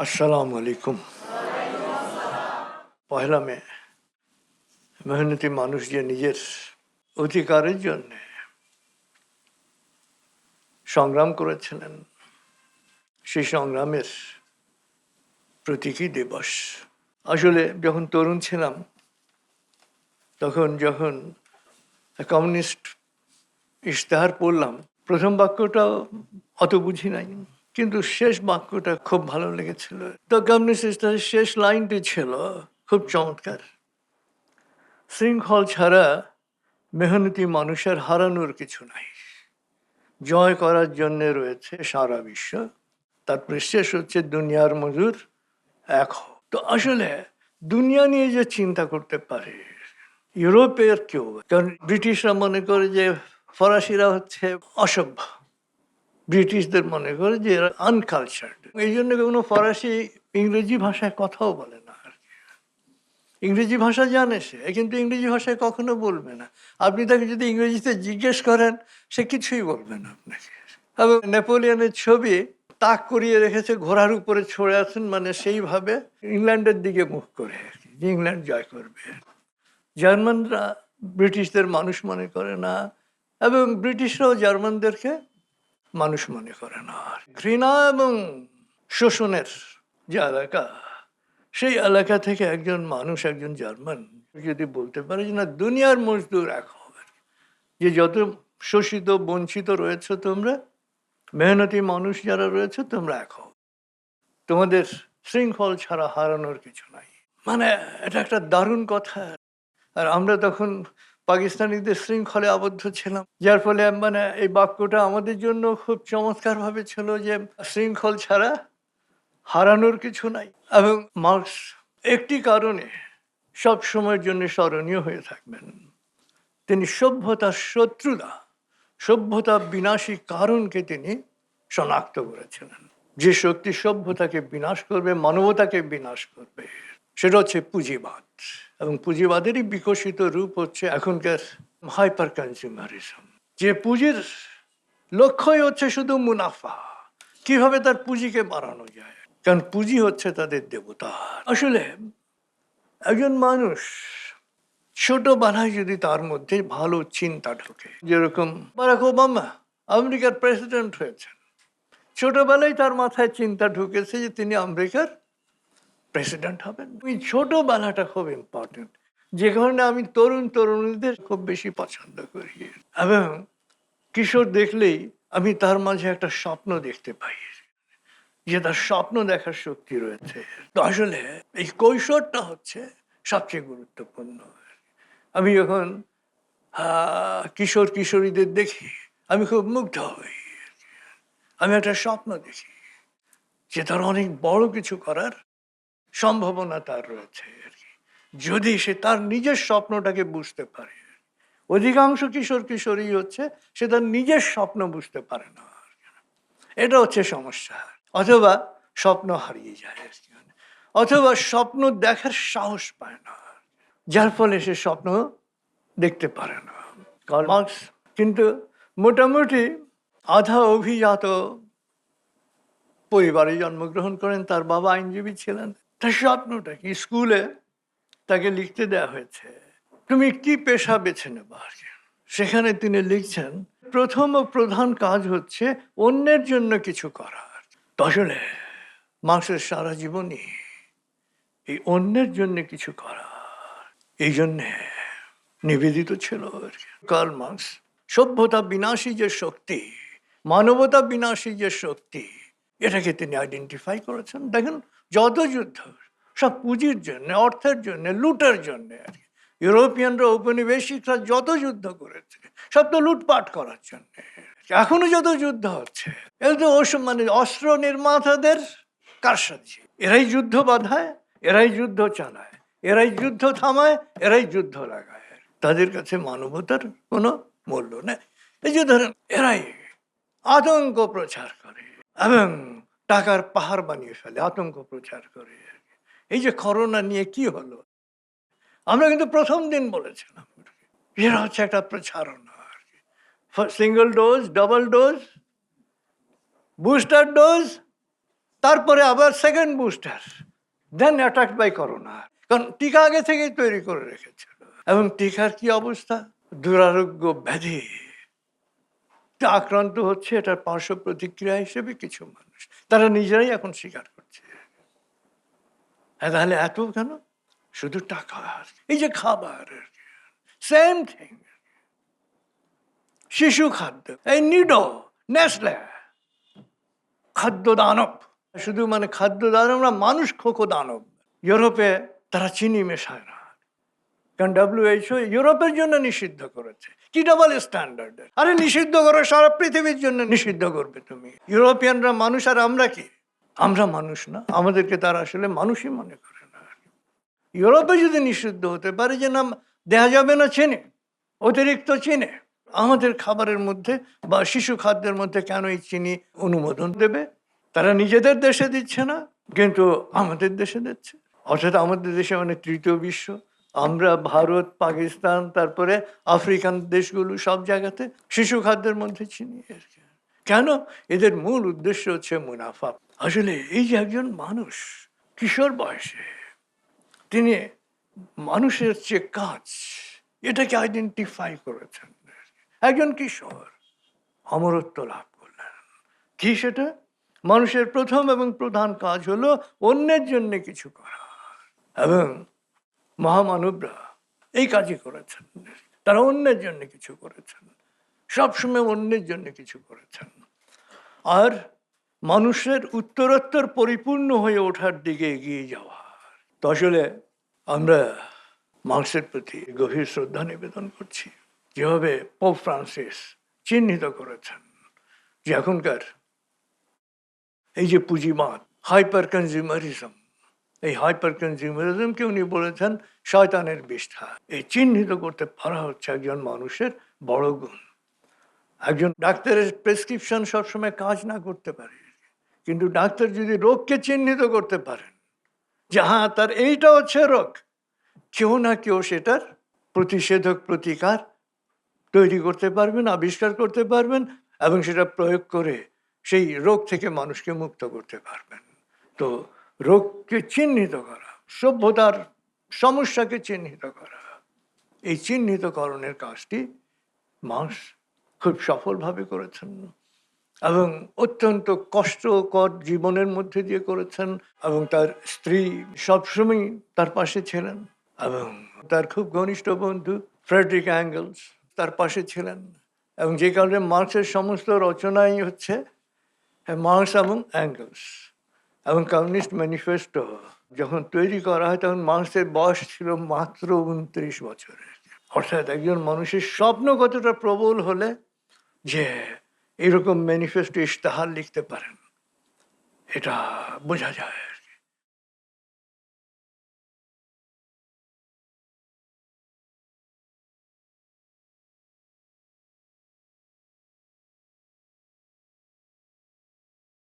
আসসালামু আলাইকুম। পহেলা মে মেহনতি মানুষ যে নিজের অধিকারের জন্যে সংগ্রাম করেছিলেন, সেই সংগ্রামের প্রতীকী দিবস। আসলে যখন তরুণ ছিলাম, তখন যখন কমিউনিস্ট ইশতেহার পড়লাম, প্রথম বাক্যটা অত বুঝি নাই, কিন্তু শেষ বাক্যটা খুব ভালো লেগেছিল। তো কমিউনিস্ট ইশতেহারের শেষ লাইনটি ছিল খুব চমৎকার: শৃঙ্খল ছাড়া মেহনতি মানুষের হারানোর কিছু নাই, জয় করার জন্য রয়েছে সারা বিশ্ব। তারপরে শেষ হচ্ছে দুনিয়ার মজুর এক হও। তো আসলে দুনিয়া নিয়ে যে চিন্তা করতে পারে ইউরোপের কেউ, কারণ ব্রিটিশরা মনে করে যে ফরাসিরা হচ্ছে অসভ্য, ব্রিটিশদের মনে করে যে এরা আনকালচার্ড। এই জন্য কোনো ফরাসি ইংরেজি ভাষায় কথাও বলে না। ইংরেজি ভাষা জানে সে, কিন্তু ইংরেজি ভাষায় কখনো বলবে না। আপনি তাকে যদি ইংরেজিতে জিজ্ঞেস করেন, সে কিছুই বলবে না আপনাকে। এবং নেপোলিয়নের ছবি তাক করিয়ে রেখেছে, ঘোড়ার উপরে ছড়ে আছেন, মানে সেইভাবে ইংল্যান্ডের দিকে মুখ করে, ইংল্যান্ড জয় করবে। জার্মানরা ব্রিটিশদের মানুষ মনে করে না, এবং ব্রিটিশরাও জার্মানদেরকে মানুষ মনে করে না। ঘৃণা এবং শোষণের যে এলাকা, সেই এলাকা থেকে একজন মানুষ, একজন জার্মান যদি বলতে পারে যে না, দুনিয়ার মজদুর এক হবে, যে যত শোষিত বঞ্চিত রয়েছে তোমরা, মেহনতি মানুষ যারা রয়েছে তোমরা এক হও, তোমাদের শৃঙ্খল ছাড়া হারানোর কিছু নাই। মানে এটা একটা দারুণ কথা। আর আমরা তখন পাকিস্তানিদের শৃঙ্খলে আবদ্ধ ছিলাম, যার ফলে মানে এই বাক্যটা আমাদের জন্য খুব চমৎকার ভাবে ছিল যে শৃঙ্খল ছাড়া হারানোর কিছু নাই। এবং মার্কস একটি কারণে সব সময়ের জন্য স্মরণীয় হয়ে থাকবেন: তিনি সভ্যতার শত্রুতা, সভ্যতা বিনাশী কারণকে তিনি শনাক্ত করেছিলেন। যে শক্তি সভ্যতাকে বিনাশ করবে, মানবতাকে বিনাশ করবে, সেটা হচ্ছে পুঁজিবাদ। এবং পুঁজিবাদেরই বিকশিত রূপ হচ্ছে এখনকার হাইপার কনজিউমারিজম, যে পুঁজির লক্ষ্যই হচ্ছে শুধু মুনাফা, কিভাবে তার পুঁজিকে বাড়ানো যায়, কারণ পুঁজি হচ্ছে তাদের দেবতা। আসলে একজন মানুষ ছোটবেলায় যদি তার মধ্যে ভালো চিন্তা ঢোকে, যেরকম বারাক ওবামা আমেরিকার প্রেসিডেন্ট হয়েছেন, ছোটবেলায় তার মাথায় চিন্তা ঢুকেছে যে তিনি আমেরিকার প্রেসিডেন্ট হবেন। ওই ছোটবেলাটা খুব ইম্পর্টেন্ট, যে কারণে আমি তরুণীদের খুব বেশি পছন্দ করি। এবং কিশোর দেখলেই আমি তার মাঝে একটা স্বপ্ন দেখতে পাই, যে তার স্বপ্ন দেখার শক্তি রয়েছে। তো আসলে এই কৈশোরটা হচ্ছে সবচেয়ে গুরুত্বপূর্ণ। আমি যখন কিশোর কিশোরীদের দেখি, আমি খুব মুগ্ধ হই। আমি একটা স্বপ্ন দেখি যে তার অনেক বড় কিছু করার সম্ভাবনা তার রয়েছে, যদি সে তার নিজের স্বপ্নটাকে বুঝতে পারে। অধিকাংশ কিশোর কিশোরী হচ্ছে সে তার নিজের স্বপ্ন বুঝতে পারে না, এটা হচ্ছে সমস্যা। অথবা স্বপ্ন হারিয়ে যায়, অথবা স্বপ্ন দেখার সাহস পায় না, যার ফলে সে স্বপ্ন দেখতে পারে না। কার্ল মার্কস কিন্তু মোটামুটি আধা অভিজাত পরিবারে জন্মগ্রহণ করেন, তার বাবা আইনজীবী ছিলেন। তার স্বপ্নটা কি? স্কুলে তাকে লিখতে দেওয়া হয়েছে তুমি কি পেশা বেছে নেবা। সেখানে তিনি লিখছেন প্রথম ও প্রধান কাজ হচ্ছে অন্যের জন্য কিছু করা। আসলে মার্কসের সারা জীবনই এই অন্যের জন্য কিছু করা, এই জন্যে নিবেদিত ছিল। কার্ল মার্কস সভ্যতা বিনাশী যে শক্তি, মানবতা বিনাশী যে শক্তি, এটাকে তিনি আইডেন্টিফাই করেছেন। দেখেন, যত যুদ্ধ সব পুঁজির জন্য, অর্থের জন্য, লুটের জন্য। ইউরোপিয়ানরা, ঔপনিবেশিকরা যত যুদ্ধ করেছে সব তো লুটপাট করার জন্য। এখনো যত যুদ্ধ হচ্ছে এটা তো মানে অস্ত্র নির্মাতাদের কারসাজি। এরাই যুদ্ধ বাধায়, এরাই যুদ্ধ চালায়, এরাই যুদ্ধ থামায়, এরাই যুদ্ধ লাগায়। তাদের কাছে মানবতার কোনো মূল্য নেই। এই যে ধরেন, এরাই আতঙ্ক প্রচার করে এবং টাকার পাহাড় বানিয়ে ফেলে, আতঙ্ক প্রচার করে। এই যে করোনা নিয়ে কি হলো, আমরা কিন্তু প্রথম দিন বলেছিলাম এরা হচ্ছে একটা প্রচারণা। Single dose, double dose, booster dose, তারপরে আবার second booster, then attack by corona. কারণ টিকা আগে থেকেই তৈরি করে রেখেছিল। এবং টিকার কি অবস্থা? দুরারোগ্য ব্যাধি আক্রান্ত হচ্ছে, এটার পার্শ্ব প্রতিক্রিয়া হিসেবে কিছু মানুষ, তারা নিজেরাই এখন স্বীকার করছে। তাহলে এত কেন? শুধু টাকা। এই যে খাবার, সেম থিং। শিশু খাদ্য, এই নিডো, নেসলে, খাদ্য দানব। শুধু মানে খাদ্য দানব না, মানুষ খোকো দানব। ইউরোপে তারা চিনি মেশায় না, কারণ WHO ইউরোপের জন্য নিষিদ্ধ করেছে। কি ডাবল স্ট্যান্ডার্ড! আরে নিষিদ্ধ করো, সারা পৃথিবীর জন্য নিষিদ্ধ করবে তুমি। ইউরোপিয়ানরা মানুষ আর আমরা কি? আমরা মানুষ না, আমাদেরকে তারা আসলে মানুষই মনে করে না। ইউরোপে যদি নিষিদ্ধ হতে পারে যে নাম দেয়া যাবে না চিনি, অতিরিক্ত চিনি, আমাদের খাবারের মধ্যে বা শিশু খাদ্যের মধ্যে কেন এই চিনি অনুমোদন দেবে? তারা নিজেদের দেশে দিচ্ছে না, কিন্তু আমাদের দেশে দিচ্ছে। অর্থাৎ আমাদের দেশে মানে তৃতীয় বিশ্ব, আমরা ভারত, পাকিস্তান, তারপরে আফ্রিকান দেশগুলো, সব জায়গাতে শিশু খাদ্যের মধ্যে চিনি। কেন? এদের মূল উদ্দেশ্য হচ্ছে মুনাফা। আসলে এই যে একজন মানুষ কিশোর বয়সে, তিনি মানুষের যে কাজ, এটাকে আইডেন্টিফাই করেছেন। একজন কিশোর অমরত্ব লাভ করলেন। কি সেটা? মানুষের প্রথম এবং প্রধান কাজ হলো অন্যের জন্য কিছু করা। এবং মহামানবরা এই কাজই করেছেন। তারা অন্যের জন্য কিছু করেছেন, সবসময় অন্যের জন্য কিছু করেছেন। আর মানুষের উত্তরোত্তর পরিপূর্ণ হয়ে ওঠার দিকে এগিয়ে যাওয়া। তো আসলে আমরা মার্ক্সের প্রতি গভীর শ্রদ্ধা নিবেদন করছি। যেভাবে পোপ ফ্রান্সিস চিহ্নিত করেছেন যে এখনকার এই যে পুঁজিবাদ, হাইপার কনজিউমারিজম, এই হাইপার কনজিউমারিজমকে উনি বলেছেন শয়তানের বিষ্ঠা। এই চিহ্নিত করতে পারা হচ্ছে একজন মানুষের বড় গুণ। একজন ডাক্তারের প্রেসক্রিপশন সবসময় কাজ না করতে পারে, কিন্তু ডাক্তার যদি রোগকে চিহ্নিত করতে পারেন যে হ্যাঁ তার এইটা হচ্ছে রোগ, কেউ না কেউ সেটার প্রতিষেধক, প্রতিকার তৈরি করতে পারবেন, আবিষ্কার করতে পারবেন, এবং সেটা প্রয়োগ করে সেই রোগ থেকে মানুষকে মুক্ত করতে পারবেন। তো রোগকে চিহ্নিত করা, সভ্যতার সমস্যাকে চিহ্নিত করা, এই চিহ্নিতকরণের কাজটি মার্ক্স খুব সফলভাবে করেছেন এবং অত্যন্ত কষ্টকর জীবনের মধ্যে দিয়ে করেছেন। এবং তার স্ত্রী সবসময় তার পাশে ছিলেন, এবং তার খুব ঘনিষ্ঠ বন্ধু ফ্রেডরিক অ্যাঙ্গেলস তার পাশে ছিলেন। এবং যে কারণে মার্ক্সের সমস্ত রচনাই হচ্ছে মার্ক্স এবং অ্যাঙ্গেলস। এবং কমিউনিস্ট ম্যানিফেস্টো যখন তৈরি করা হয় তখন মার্ক্সের বয়স ছিল মাত্র 29 বছরের। অর্থাৎ একজন মানুষের স্বপ্ন কতটা প্রবল হলে যে এরকম ম্যানিফেস্টো ইশতেহার লিখতে পারেন, এটা বোঝা যায়।